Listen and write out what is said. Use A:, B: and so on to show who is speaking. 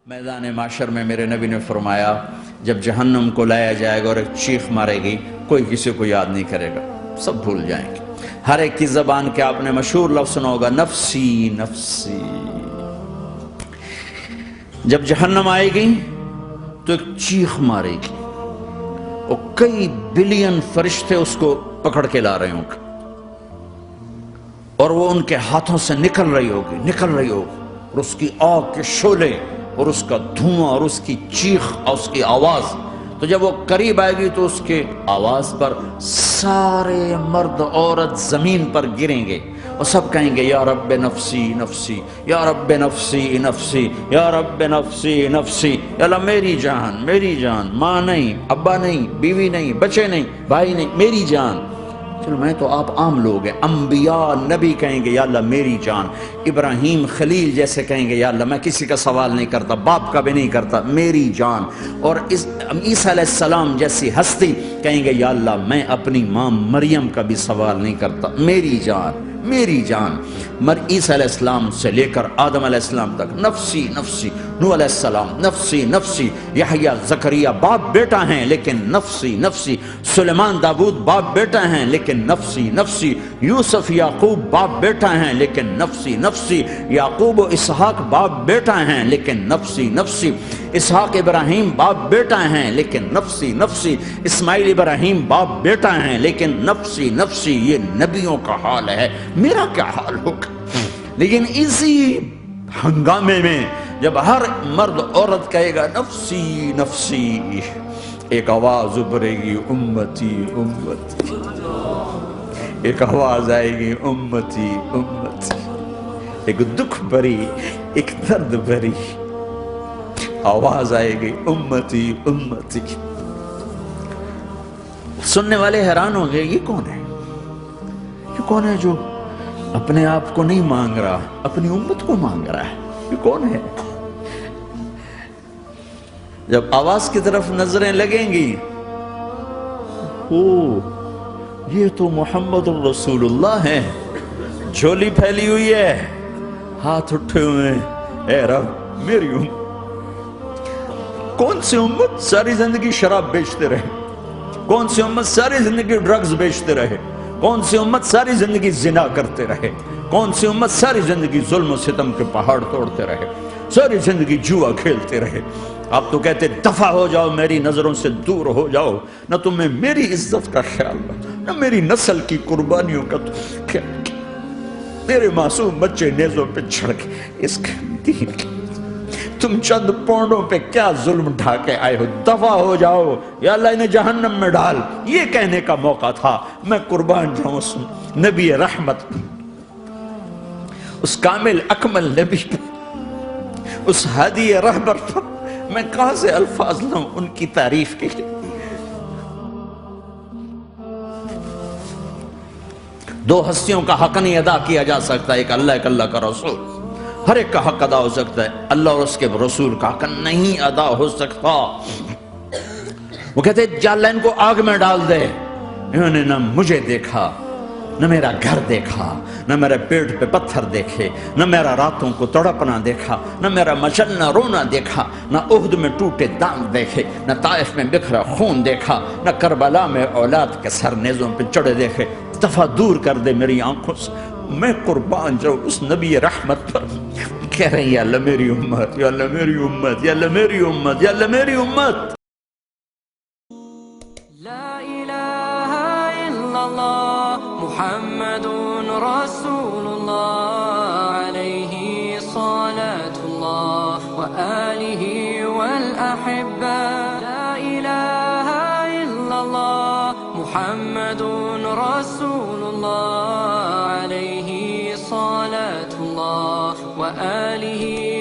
A: میدان معاشر میں میرے نبی نے فرمایا جب جہنم کو لایا جائے گا اور ایک چیخ مارے گی کوئی کسی کو یاد نہیں کرے گا، سب بھول جائیں گے۔ ہر ایک کی زبان کے آپ نے مشہور لفظ سنا ہوگا، نفسی نفسی۔ جب جہنم آئے گی تو ایک چیخ مارے گی اور کئی بلین فرشتے اس کو پکڑ کے لا رہے ہوں گے اور وہ ان کے ہاتھوں سے نکل رہی ہوگی اور اس کی آگ کے شعلے اور اس کا دھواں اور اس کی چیخ اور اس کی آواز، تو جب وہ قریب آئے گی تو اس کے آواز پر سارے مرد عورت زمین پر گریں گے اور سب کہیں گے یا رب نفسی نفسی، یا رب نفسی نفسی، یا رب نفسی نفسی، یا اللہ میری جان، ماں نہیں، ابا نہیں، بیوی نہیں، بچے نہیں، بھائی نہیں، میری جان۔ چلو میں تو آپ عام لوگ ہیں، انبیاء نبی کہیں گے یا اللہ میری جان، ابراہیم خلیل جیسے کہیں گے یا اللہ میں کسی کا سوال نہیں کرتا، باپ کا بھی نہیں کرتا، میری جان، اور عیسیٰ علیہ السلام جیسی ہستی کہیں گے یا اللہ میں اپنی ماں مریم کا بھی سوال نہیں کرتا، میری جان میری جان۔ عیسیٰ علیہ السلام سے لے کر آدم علیہ السلام تک نفسی نفسی، نوح علیہ السلام نفسی نفسی، یحییٰ زکریا باپ بیٹا ہیں لیکن نفسی نفسی، سلیمان داؤد باپ بیٹا ہیں لیکن نفسی نفسی، یوسف یعقوب باپ بیٹا ہیں لیکن نفسی نفسی، یعقوب و اسحاق باپ بیٹا ہیں لیکن نفسی نفسی، اسحاق ابراہیم باپ بیٹا ہیں لیکن نفسی نفسی، اسماعیل ابراہیم باپ بیٹا ہیں لیکن نفسی نفسی۔ یہ نبیوں کا حال ہے، میرا کیا حال ہوگا؟ لیکن اسی ہنگامے میں جب ہر مرد عورت کہے گا نفسی نفسی، ایک آواز ابھرے گی امتی امتی، ایک آواز آئے گی امتی امتی، ایک دکھ بھری ایک درد بھری آواز آئے گی امتی امتی۔ سننے والے حیران ہوں گے یہ کون ہے؟ یہ کون ہے جو اپنے آپ کو نہیں مانگ رہا، اپنی امت کو مانگ رہا ہے؟ یہ کون ہے؟ جب آواز کی طرف نظریں لگیں گی، یہ تو محمد الرسول اللہ ہے، جھولی پھیلی ہوئی ہے، ہاتھ اٹھے ہوئے ہیں، اے رب میری امت۔ کون سی امت ساری زندگی شراب بیچتے رہے؟ کون سی امت ساری زندگی ڈرگز بیچتے رہے؟ کون سی امت ساری زندگی زنا کرتے رہے؟ کون سی امت ساری زندگی ظلم و ستم کے پہاڑ توڑتے رہے؟ ساری زندگی جوا کھیلتے رہے؟ آپ تو کہتے دفع ہو جاؤ، میری نظروں سے دور ہو جاؤ، نہ تمہیں میری عزت کا خیال نہ میری نسل کی قربانیوں کا خیال، میرے معصوم بچے نیزوں پہ چڑھ کے اس کے دین کے تم چند پونڈوں پہ کیا ظلم ڈھا کے آئے ہو؟ دفع ہو جاؤ یا اللہ انہیں جہنم میں ڈال۔ یہ کہنے کا موقع تھا، میں قربان جاؤں اس نبی رحمت، اس کامل اکمل نبی پر، اس ہادی رہبر پر میں کہاں سے الفاظ لاؤں ان کی تعریف کے لیے؟ دو ہستیوں کا حق نہیں ادا کیا جا سکتا، ایک اللہ، ایک اللہ کا رسول۔ ہر ایک کا حق ادا ہو سکتا ہے، اللہ اور اس کے رسول کا حق نہیں ادا ہو سکتا۔ وہ کہتے ہیں اللہ ان کو آگ میں ڈال دے، انہوں نے نہ مجھے دیکھا، نہ میرا گھر دیکھا، نہ میرے پیٹ پہ پتھر دیکھے، نہ میرا راتوں کو تڑپنا دیکھا، نہ میرا مچلنا رونا دیکھا، نہ احد میں ٹوٹے دانت دیکھے، نہ طائف میں بکھرا خون دیکھا، نہ کربلا میں اولاد کے سر نیزوں پہ چڑھے دیکھے۔ دفعہ دور کر دے میری آنکھوں سے، میں قربان جاؤں اس نبی رحمت پر۔ کہہ رہے ہیں یا اللہ میری امت، یا اللہ میری امت، یا اللہ میری امت، یا اللہ میری امت۔
B: لا الہ الا اللہ محمد رسول اللہ علیہ صلاة اللہ وآلہ والأحبہ۔ لا الہ الا اللہ محمد رسول اللہ علیہ صلاة اللہ وآلہ